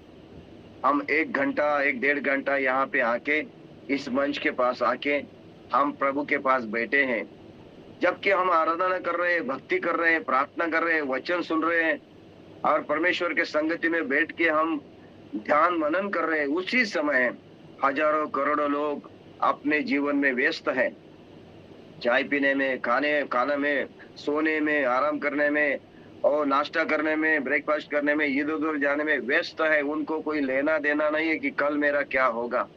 हम 1 घंटा 1-1.5 घंटा यहाँ पे आके इस मंच के पास आके हम प्रभु के पास बैठे हैं। जबकि हम आराधना कर रहे हैं, भक्ति कर रहे हैं, प्रार्थना कर रहे हैं, वचन सुन रहे हैं और परमेश्वर के संगति में बैठ के हम ध्यान मनन कर रहे हैं, उसी समय हजारों करोड़ों लोग अपने जीवन में व्यस्त हैं। चाय पीने में, खाना में, सोने में, आराम करने में और नाश्ता करने में, ब्रेकफास्ट करने में, इधर उधर जाने में व्यस्त है। उनको कोई लेना देना नहीं है कि कल मेरा क्या होगा।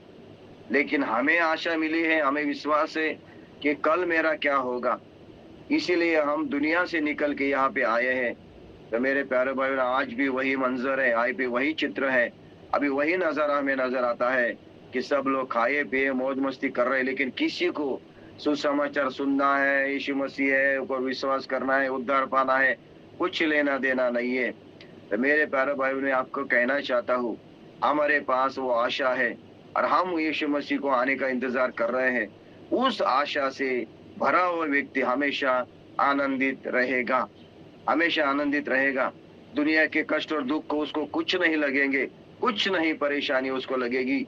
लेकिन हमें आशा मिली है, हमें विश्वास है कि कल मेरा क्या होगा। इसीलिए हम दुनिया से निकल के यहाँ पे आए हैं। तो मेरे प्यारे भाई, आज भी वही मंजर है, आज भी वही चित्र है, अभी वही नजारा हमें नजर आता है कि सब लोग खाए पिए मौज मस्ती कर रहे हैं, लेकिन किसी को सुसमाचार सुनना है, यीशु मसीह है, ऊपर विश्वास करना है, उद्धार पाना है, कुछ लेना देना नहीं है। तो मेरे प्यारे भाई ने आपको कहना चाहता हूँ, हमारे पास वो आशा है और हम यीशु मसीह को आने का इंतजार कर रहे हैं। उस आशा से भरा हुआ व्यक्ति हमेशा आनंदित रहेगा, हमेशा आनंदित रहेगा। दुनिया के कष्ट और दुख को उसको कुछ नहीं लगेंगे, कुछ नहीं परेशानी उसको लगेगी।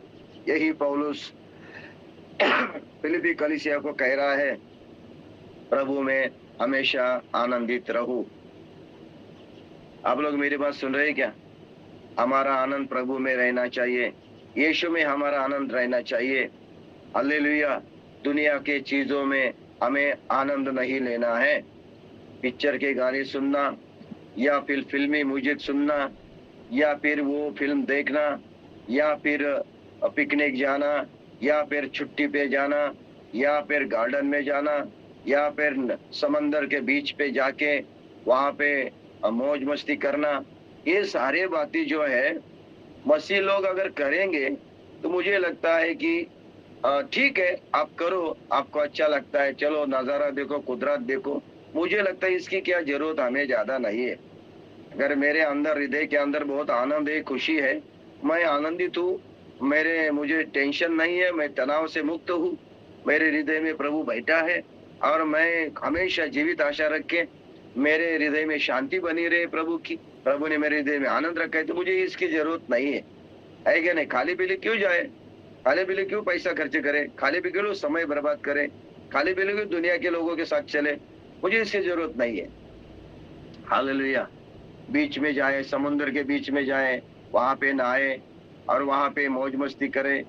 यही पौलुस फिलिप्पी कलीसिया को कह रहा है, प्रभु में हमेशा आनंदित रहो। आप लोग मेरी बात सुन रहे हैं क्या? हमारा आनंद प्रभु में रहना चाहिए, यीशु में हमारा आनंद रहना चाहिए। हालेलुया। दुनिया के चीजों में हमें आनंद नहीं लेना है। पिक्चर के गाने सुनना या फिर फिल्मी म्यूजिक सुनना या फिर वो फिल्म देखना या फिर पिकनिक जाना या फिर छुट्टी पे जाना या फिर गार्डन में जाना या फिर समंदर के बीच पे जाके वहां पे मौज मस्ती करना, ये सारे बातें जो है मसीह लोग अगर करेंगे तो मुझे लगता है कि ठीक है, आप करो, आपको अच्छा लगता है, चलो नजारा देखो, कुदरत देखो। मुझे लगता है इसकी क्या जरूरत हमें ज्यादा नहीं है। अगर मेरे अंदर, हृदय के अंदर बहुत आनंद है, खुशी है, मैं आनंदित हूँ, मुझे टेंशन नहीं है, मैं तनाव से मुक्त हूँ, मेरे हृदय में प्रभु बैठा है और मैं हमेशा जीवित आशा रख के मेरे हृदय में शांति बनी रहे प्रभु की, प्रभु ने मेरे हृदय में आनंद रखा है, तो मुझे इसकी जरूरत नहीं है क्या नहीं? खाली पीले क्यों जाए, खाली पीले क्यों पैसा खर्च करे, खाली पी क्यों समय बर्बाद करे, खाली पीले क्यों दुनिया के लोगों के साथ चले, मुझे इसकी जरूरत नहीं है। हालेलुया। बीच में जाए, समुद्र के बीच में जाए, वहां पे नहाए और वहां पे मौज मस्ती करे,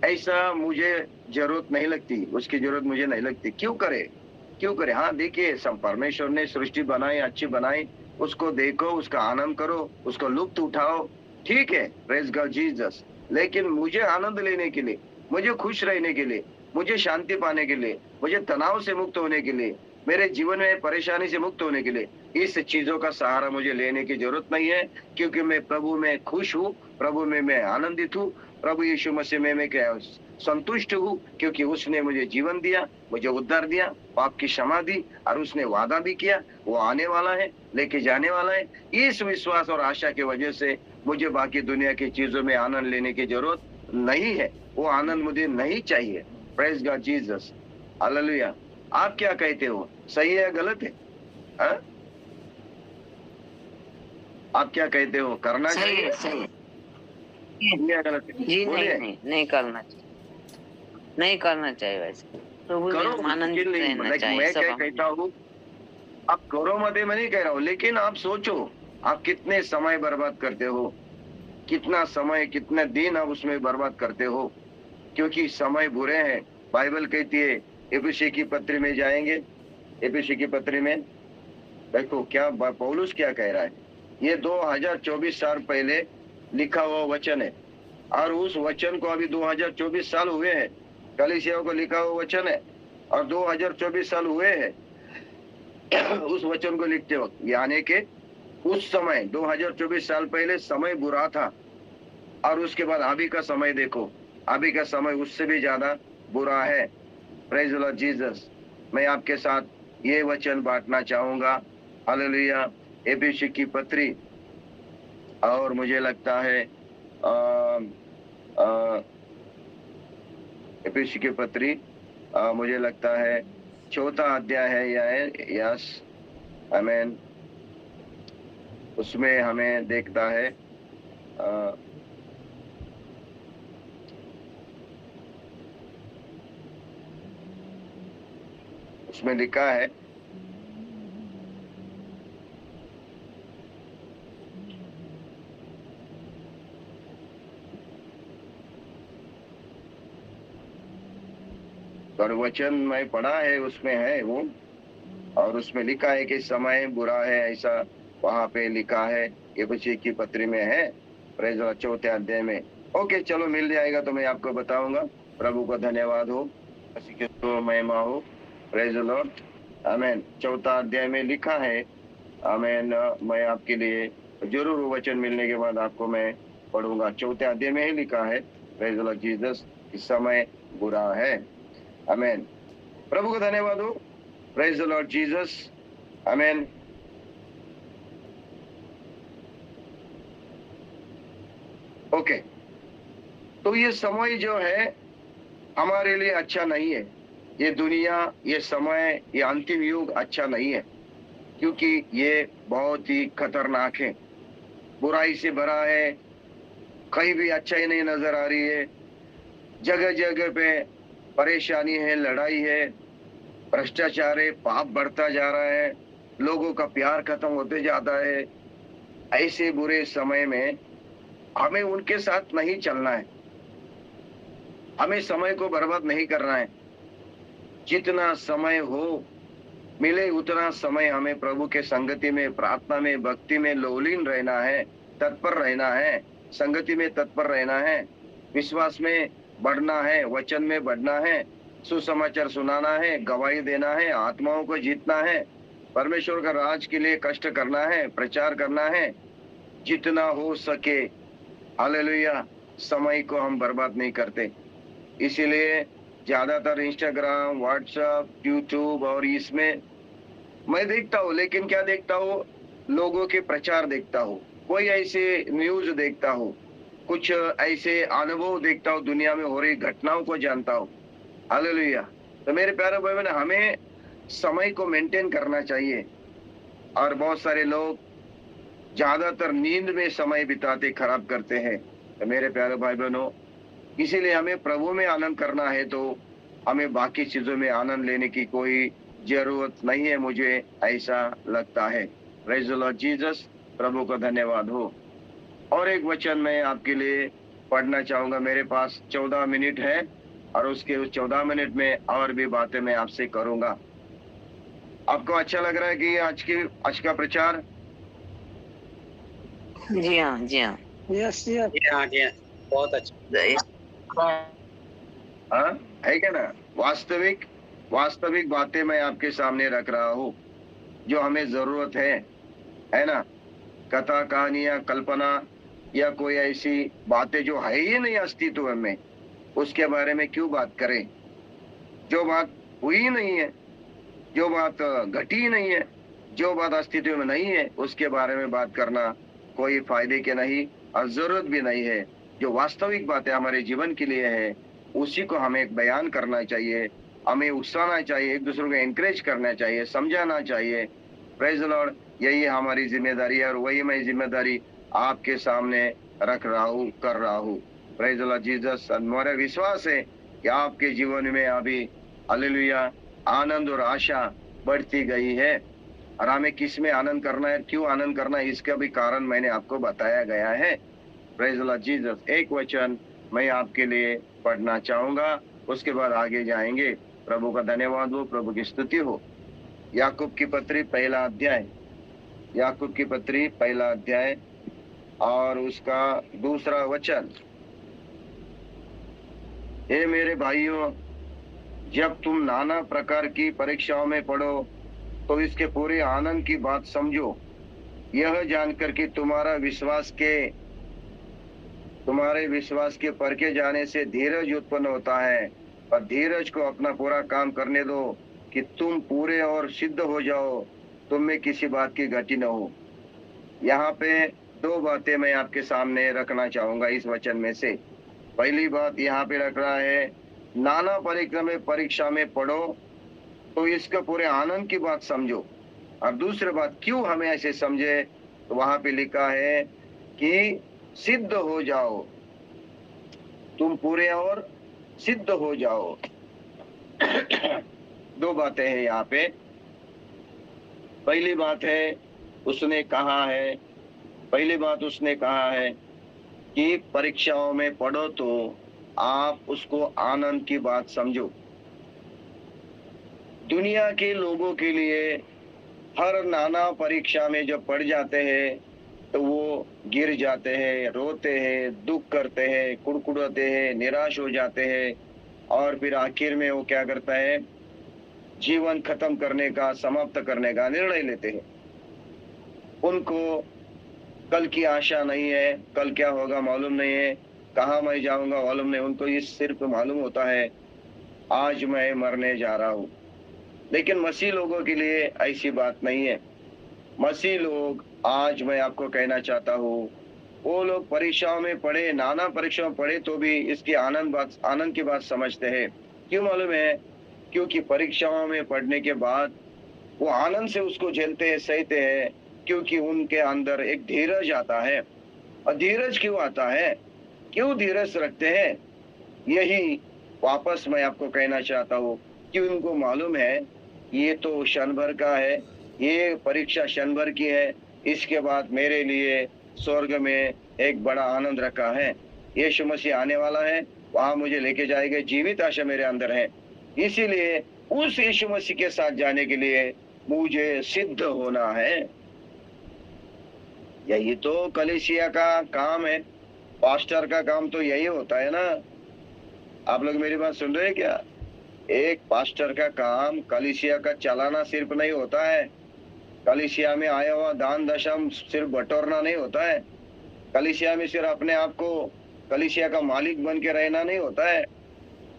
ऐसा मुझे जरूरत नहीं लगती, उसकी जरूरत मुझे नहीं लगती। क्यों करे, क्यों करे? हाँ देखिए, परमेश्वर ने सृष्टि बनाई, अच्छी बनाई, उसको देखो, उसका आनंद करो, उसको लुत्फ उठाओ, ठीक है, प्रेज गॉड जीसस। लेकिन मुझे आनंद लेने के लिए, मुझे खुश रहने के लिए, मुझे शांति पाने के लिए, मुझे तनाव से मुक्त होने के लिए, मेरे जीवन में परेशानी से मुक्त होने के लिए इस चीजों का सहारा मुझे लेने की जरूरत नहीं है, क्योंकि मैं प्रभु में खुश हूँ, प्रभु में मैं आनंदित हूँ, प्रभु यीशु मसीह में मैं क्या संतुष्ट हूँ, क्योंकि उसने मुझे जीवन दिया, मुझे उद्धार दिया, पाप की क्षमा दी और उसने वादा भी किया वो आने वाला है, लेके जाने वाला है। इस विश्वास और आशा की वजह से मुझे बाकी दुनिया की चीजों में आनंद लेने की जरूरत नहीं है, वो आनंद मुझे नहीं चाहिए। Praise God Jesus. हालेलुया। आप क्या कहते हो, सही है गलत है? हा? आप क्या कहते हो, करना चाहिए? सही गलत है? जी नहीं करना चाहिए, नहीं करना चाहिए। वैसे प्रभु में आनंदित रहना चाहिए। मैं क्या कहता हूँ, आप करो मत, मैं नहीं कह रहा हूँ, लेकिन आप सोचो आप कितने समय बर्बाद करते हो, कितना समय, कितने दिन आप उसमें बर्बाद करते हो, क्योंकि समय बुरे हैं। बाइबल कहती है, एफिसी की पत्री में जाएंगे, एफिसी की पत्री में देखो क्या पौलुस क्या कह रहा है। ये 2024 साल पहले लिखा हुआ वचन है और उस वचन को अभी 2024 साल हुए हैं, कलीसियाओं को लिखा हुआ वचन है और 2024 साल हुए हैं उस वचन को लिखते वक्त, यानी कि उस समय 2024 साल पहले समय बुरा था, और उसके बाद अभी का समय देखो, अभी का समय उससे भी ज्यादा बुरा है। Praise the lord Jesus. मैं आपके साथ ये वचन बांटना चाहूंगा। हालेलुया। एफिसी की पत्री, और मुझे लगता है एफिसी की पत्री मुझे लगता है 4था अध्याय है या यस, आमीन। उसमें हमें देखता है उसमें लिखा है और वचन मैं पढ़ा है उसमें है वो, और उसमें लिखा है कि समय बुरा है, ऐसा वहां पे लिखा है, एफिसी की पत्री में है, प्रेज द लॉर्ड 4थे अध्याय में। ओके, चलो मिल जाएगा तो मैं आपको बताऊंगा। प्रभु को धन्यवाद हो, मसीह के तो महिमा हो। प्रेज द लॉर्ड, आमीन। 4था अध्याय में लिखा है, आमीन। मैं आपके लिए जरूर वो वचन मिलने के बाद आपको मैं पढ़ूंगा। 4थे अध्याय में ही लिखा है, प्रेज द लॉर्ड जीसस, इस समय बुरा है। आमीन। प्रभु को धन्यवाद हो। प्रेज द लॉर्ड जीसस, आमीन। ओके, तो ये समय जो है हमारे लिए अच्छा नहीं है। ये दुनिया, ये समय, ये अंतिम युग अच्छा नहीं है, क्योंकि ये बहुत ही खतरनाक है, बुराई से भरा है, कहीं भी अच्छाई नहीं नजर आ रही है, जगह जगह पे परेशानी है, लड़ाई है, भ्रष्टाचार है, पाप बढ़ता जा रहा है, लोगों का प्यार खत्म होते जाता है। ऐसे बुरे समय में हमें उनके साथ नहीं चलना है, हमें समय को बर्बाद नहीं करना है। जितना समय हो मिले उतना समय हमें प्रभु के संगति में, प्रार्थना में, भक्ति में लोलीन रहना है, तत्पर रहना है, संगति में तत्पर रहना है, विश्वास में बढ़ना है, वचन में बढ़ना है, सुसमाचार सुनाना है, गवाही देना है, आत्माओं को जीतना है, परमेश्वर का राज के लिए कष्ट करना है, प्रचार करना है, जितना हो सके। हालेलुया। समय को हम बर्बाद नहीं करते, इसीलिए ज्यादातर इंस्टाग्राम, व्हाट्सएप, यूट्यूब और इसमें मैं देखता हूँ, लेकिन क्या देखता हूँ, लोगों के प्रचार देखता हूँ, कोई ऐसे न्यूज देखता हूँ, कुछ ऐसे अनुभव देखता हूँ, दुनिया में हो रही घटनाओं को जानता हूँ। हालेलुया। तो मेरे प्यारे भाई बहन, हमें समय को मेंटेन करना चाहिए, और बहुत सारे लोग ज्यादातर नींद में समय बिताते खराब करते हैं। तो मेरे प्यारे भाई बहनों, इसीलिए हमें प्रभु में आनंद करना है, तो हमें बाकी चीजों में आनंद लेने की कोई जरूरत नहीं है, मुझे ऐसा लगता है। Praise the lord Jesus. प्रभु को धन्यवाद हो। और एक वचन मैं आपके लिए पढ़ना चाहूंगा। मेरे पास 14 मिनट है, और उसके उस 14 मिनट में और भी बातें मैं आपसे करूंगा। आपको अच्छा लग रहा है कि आज का प्रचार? जी हाँ, जी हाँ। यस यस जी हाँ जी हाँ, बहुत अच्छा। हाँ, है क्या ना? वास्तविक वास्तविक बातें मैं आपके सामने रख रहा हूँ, जो हमें जरूरत है ना? कथा, कहानियां, कल्पना या कोई ऐसी बातें जो है ही नहीं अस्तित्व में, उसके बारे में क्यों बात करें? जो बात हुई ही नहीं है, जो बात घटी ही नहीं है, जो बात अस्तित्व में नहीं है, उसके बारे में बात करना कोई फायदे के नहीं, और जरूरत भी नहीं है। जो वास्तविक बातें हमारे जीवन के लिए है, उसी को हमें बयान करना चाहिए, हमें उकसाना चाहिए, एक दूसरे को एनकरेज करना चाहिए, समझाना चाहिए। Praise the Lord. यही हमारी जिम्मेदारी है, और वही मैं जिम्मेदारी आपके सामने रख रहा हूँ, कर रहा हूँ। Praise the lord Jesus. मेरा विश्वास है कि आपके जीवन में अभी हालेलुया आनंद और आशा बढ़ती गई है, और हमें किस में आनंद करना है, क्यों आनंद करना है, इसका भी कारण मैंने आपको बताया गया है। Praise the lord Jesus. एक वचन मैं आपके लिए पढ़ना चाहूंगा, उसके बाद आगे जाएंगे। प्रभु का धन्यवाद हो, प्रभु की स्तुति हो। याकूब की पत्री पहला अध्याय, याकूब की पत्री पहला अध्याय और उसका दूसरा वचन। हे मेरे भाइयों, जब तुम नाना प्रकार की परीक्षाओं में पढ़ो तो इसके पूरे आनंद की बात समझो, यह जानकर कि तुम्हारे विश्वास के परखे जाने से धीरज उत्पन्न होता है, और धीरज को अपना पूरा काम करने दो कि तुम पूरे और सिद्ध हो जाओ, तुम में किसी बात की घटी न हो। यहाँ पे दो बातें मैं आपके सामने रखना चाहूंगा इस वचन में से। पहली बात यहाँ पे रख रहा है, नाना परीक्षा में पढ़ो तो इसका पूरे आनंद की बात समझो। और दूसरी बात, क्यों हमें ऐसे समझे, तो वहां पे लिखा है कि सिद्ध हो जाओ, तुम पूरे और सिद्ध हो जाओ। दो बातें हैं यहाँ पे। पहली बात उसने कहा है कि परीक्षाओं में पढ़ो तो आप उसको आनंद की बात समझो। दुनिया के लोगों के लिए हर नाना परीक्षा में जब पढ़ जाते हैं तो वो गिर जाते हैं, रोते हैं, दुख करते हैं, कुड़कुड़ाते हैं, निराश हो जाते हैं, और फिर आखिर में वो क्या करता है, जीवन खत्म करने का, समाप्त करने का निर्णय लेते हैं। उनको कल की आशा नहीं है, कल क्या होगा मालूम नहीं है, कहाँ मैं जाऊंगा मालूम नहीं। उनको ये सिर्फ मालूम होता है आज मैं मरने जा रहा हूँ। लेकिन मसीह लोगों के लिए ऐसी बात नहीं है। मसीह लोग, आज मैं आपको कहना चाहता हूँ, वो लोग परीक्षाओं में पढ़े, नाना परीक्षाओं में पढ़े तो भी इसकी आनंद की बात समझते हैं। क्यों मालूम है? क्योंकि परीक्षाओं में पढ़ने के बाद वो आनंद से उसको झेलते हैं, सहते हैं, क्योंकि उनके अंदर एक धीरज आता है। और धीरज क्यों आता है, क्यों धीरज रखते हैं, यही वापस मैं आपको कहना चाहता हूँ कि उनको मालूम है ये तो क्षण भर का है, ये परीक्षा क्षण भर की है, इसके बाद मेरे लिए स्वर्ग में एक बड़ा आनंद रखा है। यीशु मसीह आने वाला है, वहां मुझे लेके जाएगा, जीवित आशा मेरे अंदर है। इसीलिए उस यीशु मसीह के साथ जाने के लिए मुझे सिद्ध होना है। यही तो कलीसिया का काम है, पास्टर का काम तो यही होता है ना। आप लोग मेरी बात सुन रहे हैं क्या? एक पास्टर का काम कलीसिया का चलाना सिर्फ नहीं होता है, कलीसिया में आया हुआ दान दशम सिर्फ बटोरना नहीं होता है, कलीसिया में सिर्फ अपने आप को कलीसिया का मालिक बन के रहना नहीं होता है।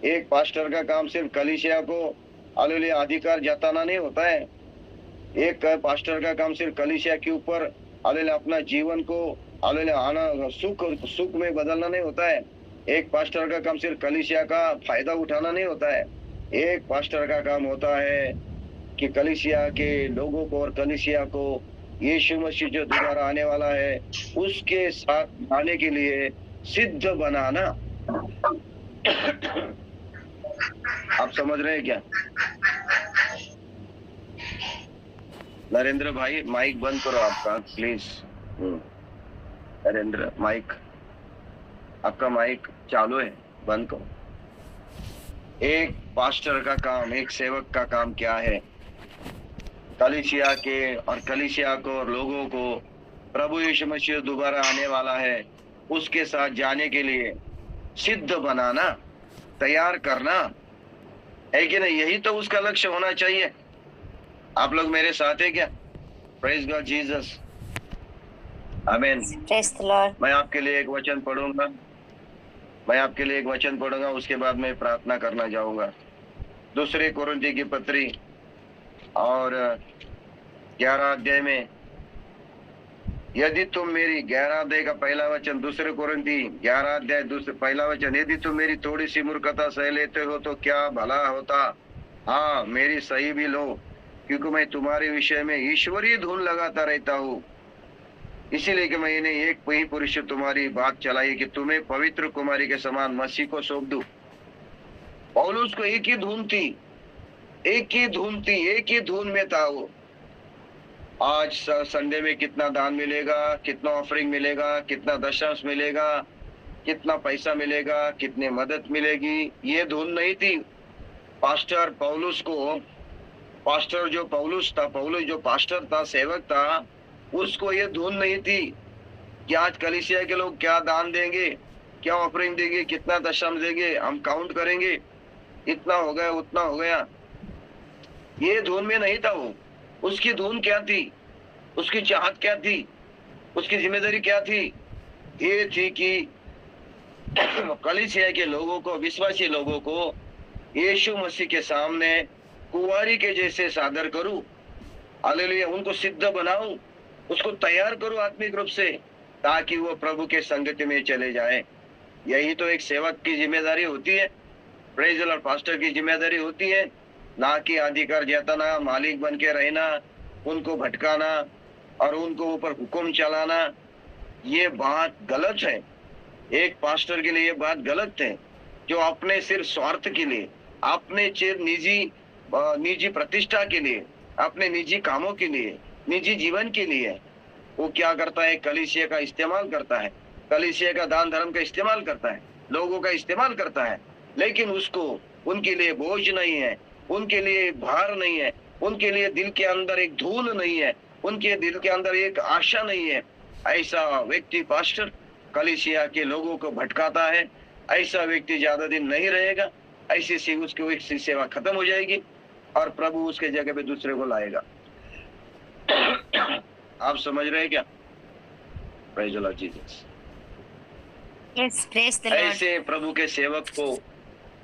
एक पास्टर का काम सिर्फ कलीसिया को हालेलुया अधिकार जताना नहीं होता है। एक पास्टर का काम सिर्फ कलीसिया के ऊपर हालेलुया अपना जीवन को हालेलुया आना सुख में बदलना नहीं होता है। एक पास्टर का काम सिर्फ कलीसिया का फायदा उठाना नहीं होता है। एक पास्टर का काम होता है कि कलीसिया के लोगों को और कलीसिया को यीशु मसीह जो दोबारा आने वाला है उसके साथ आने के लिए सिद्ध बनाना। आप समझ रहे हैं क्या? नरेंद्र भाई माइक बंद करो आपका प्लीज। नरेंद्र माइक, आपका माइक चालू है, बंद करो। एक पास्टर का काम, एक सेवक का काम क्या है? कलीसिया के और कलीसिया को और लोगों को प्रभु यीशु मसीह दोबारा आने वाला है उसके साथ जाने के लिए सिद्ध बनाना, तैयार करना है कि नहीं? यही तो उसका लक्ष्य होना चाहिए। आप लोग मेरे साथ है क्या? प्रेज गॉड जीसस, आमीन। Praise the Lord. मैं आपके लिए एक वचन पढ़ूंगा, उसके बाद मैं प्रार्थना करना चाहूंगा। दूसरे कोरिन्थी की पत्री और 11 अध्याय में, यदि तुम मेरी 11 अध्याय का पहला वचन, दूसरे कोरिन्थी 11 अध्याय पहला वचन, यदि तुम मेरी थोड़ी सी मूर्खता सह लेते हो तो क्या भला होता। हाँ, मेरी सही भी लो, क्योंकि मैं तुम्हारे विषय में ईश्वरीय धुन लगाता रहता हूँ। इसीलिए कि मैंने एक ही पुरुष तुम्हारी बात चलाई कि तुम्हें पवित्र कुमारी के समान मसीह को सौंप दूं। पौलुस को एक ही धुन थी, एक ही धुन में था वो। आज संडे में कितना दान मिलेगा, कितना ऑफरिंग मिलेगा, कितना दशांश मिलेगा, कितना पैसा मिलेगा, कितने मदद मिलेगी, ये धुन नहीं थी। पास्टर पौलुस को, पास्टर जो पौलुस था, पौलुस जो पास्टर था, सेवक था, उसको ये धुन नहीं थी कि आज कलीसिया के लोग क्या दान देंगे, क्या ऑफरिंग देंगे, कितना दशम देंगे, हम काउंट करेंगे। इतना हो गया उतना हो गया, ये धुन में नहीं था वो। उसकी धुन क्या थी, उसकी चाहत क्या थी, उसकी जिम्मेदारी क्या थी? ये थी कि कलीसिया के लोगों को, विश्वासी लोगों को यीशु मसीह के सामने कुंवारी के जैसे सादर करूं, हालेलुया, उनको सिद्ध बनाऊं, उसको तैयार करूं आत्मिक रूप से, ताकि वो प्रभु के संगति में चले जाए। यही तो एक सेवक की जिम्मेदारी होती है, प्रेज द लॉर्ड, पास्टर की जिम्मेदारी होती है, ना कि अधिकार जताना, मालिक बन के रहना, उनको भटकाना और उनको ऊपर हुक्म चलाना। ये बात गलत है। एक पास्टर के लिए ये बात गलत है, जो अपने सिर्फ स्वार्थ के लिए, अपने सिर्फ निजी प्रतिष्ठा के लिए, अपने निजी कामों के लिए, निजी जीवन के लिए वो क्या करता है, कलीसिया का इस्तेमाल करता है, कलीसिया का दान धर्म का इस्तेमाल करता है, लोगों का इस्तेमाल करता है, लेकिन उसको उनके लिए बोझ नहीं है, उनके लिए भार नहीं है, उनके लिए दिल के अंदर एक धूल नहीं है, उनके दिल के अंदर एक आशा नहीं है। ऐसा व्यक्ति पास्टर कलीसिया के लोगों को भटकाता है। ऐसा व्यक्ति ज्यादा दिन नहीं रहेगा, ऐसे से उसकी सेवा खत्म हो जाएगी और प्रभु उसके जगह पे दूसरे को लाएगा। आप समझ रहे हैं क्या? Praise the lord Jesus. Yes, praise the Lord. ऐसे प्रभु के सेवक को,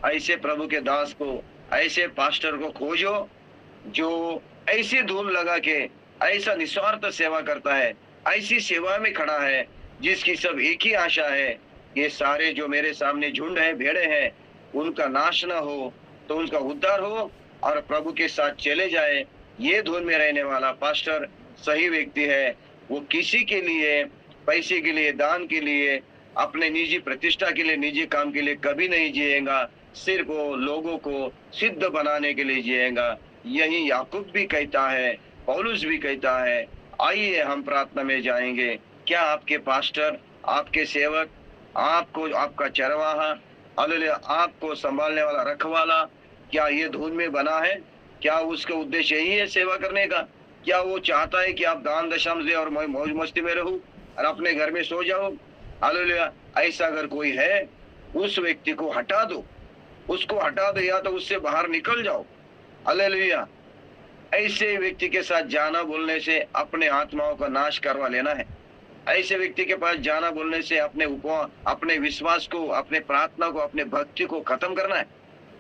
ऐसे प्रभु के दास को, ऐसे पास्टर को खोजो जो ऐसी धूम लगा के ऐसा निस्वार्थ सेवा करता है, ऐसी सेवा में खड़ा है, जिसकी सब एक ही आशा है, ये सारे जो मेरे सामने झुंड है, भेड़े हैं, उनका नाश न हो तो उनका उद्धार हो और प्रभु के साथ चले जाए। ये धुन में रहने वाला पास्टर सही व्यक्ति है। वो किसी के लिए, पैसे के लिए, दान के लिए, अपने निजी प्रतिष्ठा के लिए, निजी काम के लिए कभी नहीं जिएगा, सिर्फ वो लोगों को सिद्ध बनाने के लिए जिएगा। यही याकूब भी कहता है, पौलुस भी कहता है। आइए हम प्रार्थना में जाएंगे। क्या आपके पास्टर, आपके सेवक, आपको, आपका चरवाहा, हालेलुया, आपको संभालने वाला रखवाला, क्या ये धुन में बना है? क्या उसका उद्देश्य यही है सेवा करने का? क्या वो चाहता है कि आप दान दशम दे और मौज मस्ती में रहूं और अपने घर में सो जाओ? हालेलुया, ऐसा अगर कोई है, उस व्यक्ति को हटा दो, उसको हटा दो, या तो उससे बाहर निकल जाओ। हालेलुया। ऐसे व्यक्ति के साथ जाना बोलने से अपने आत्माओं का नाश करवा लेना है। ऐसे व्यक्ति के पास जाना बोलने से अपने विश्वास को, अपने प्रार्थना को, अपने भक्ति को खत्म करना है।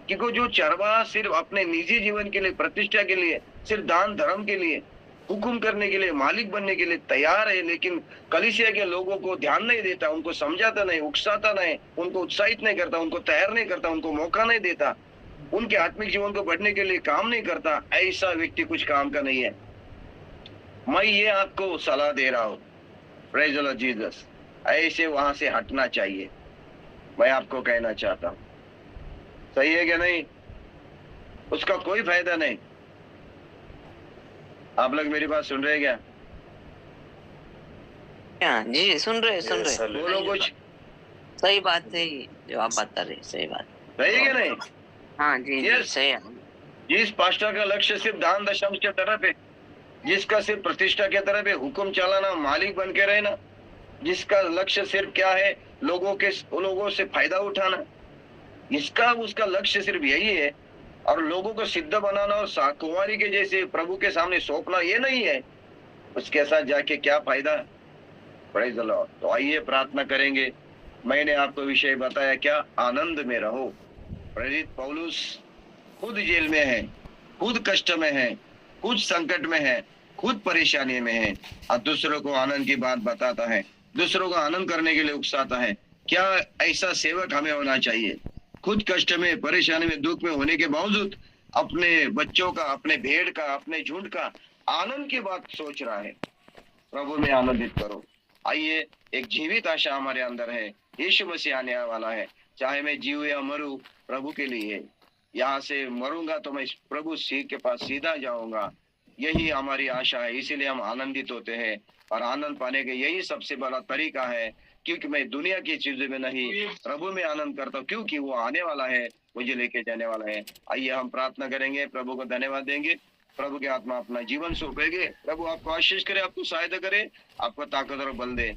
क्योंकि जो चरवाहा सिर्फ अपने निजी जीवन के लिए, प्रतिष्ठा के लिए, सिर्फ दान धर्म के लिए, हुकुम करने के लिए, मालिक बनने के लिए तैयार है, लेकिन कलीसिया के लोगों को ध्यान नहीं देता, उनको समझाता नहीं, उकसाता नहीं, उनको उत्साहित नहीं करता, उनको तैयार नहीं करता, उनको मौका नहीं देता, उनके आत्मिक जीवन को बढ़ने के लिए काम नहीं करता, ऐसा व्यक्ति कुछ काम का नहीं है। मैं ये आपको सलाह दे रहा हूँ, प्रेज द लॉर्ड जीसस, ऐसे वहां से हटना चाहिए। मैं आपको कहना चाहता हूँ, सही है क्या नहीं? उसका कोई फायदा नहीं। आप लोग मेरी बात सुन रहे हैं क्या? जी सुन रहे बोलो कुछ। सही बात है जो आप बता रहे, सही बात, सही है क्या नहीं? हाँ जी, Yes. जी सही है। जिस पास्टर का लक्ष्य सिर्फ दान दशम के तरफ है, जिसका सिर्फ प्रतिष्ठा के तरफ है, हुक्म चलाना, मालिक बन के रहना, जिसका लक्ष्य सिर्फ क्या है, लोगों से फायदा उठाना, इसका उसका लक्ष्य सिर्फ यही है, और लोगों को सिद्ध बनाना और कुंवारी के जैसे प्रभु के सामने सौंपना, ये नहीं है, उसके साथ जाके क्या फायदा? Praise the Lord. तो आइए प्रार्थना करेंगे। मैंने आपको विषय बताया क्या? आनंद में रहो। प्रेरित पौलुस खुद जेल में है, खुद कष्ट में है, खुद संकट में है, खुद परेशानी में है, और दूसरों को आनंद की बात बताता है, दूसरों को आनंद करने के लिए उकसाता है। क्या ऐसा सेवक हमें होना चाहिए? खुद कष्ट में, परेशानी में, दुख में होने के बावजूद अपने बच्चों का, अपने भेड़ का, अपने झुंड का आनंद की बात सोच रहा है। प्रभु में आनंदित करो। आइए, एक जीवित आशा हमारे अंदर है, यीशु मसीह आने वाला है। चाहे मैं जीव या मरूं, प्रभु के लिए। यहाँ से मरूंगा तो मैं प्रभु सी के पास सीधा जाऊंगा, यही हमारी आशा है। इसीलिए हम आनंदित होते हैं, और आनंद पाने का यही सबसे बड़ा तरीका है, क्योंकि मैं दुनिया की चीजों में नहीं, प्रभु में आनंद करता हूँ, क्योंकि वो आने वाला है, मुझे लेके जाने वाला है। आइए हम प्रार्थना करेंगे, प्रभु को धन्यवाद देंगे। प्रभु के आत्मा अपना जीवन सौंपेंगे। प्रभु आपको आशीष करे, आपको सहायता करे, आपको ताकत और बल दे।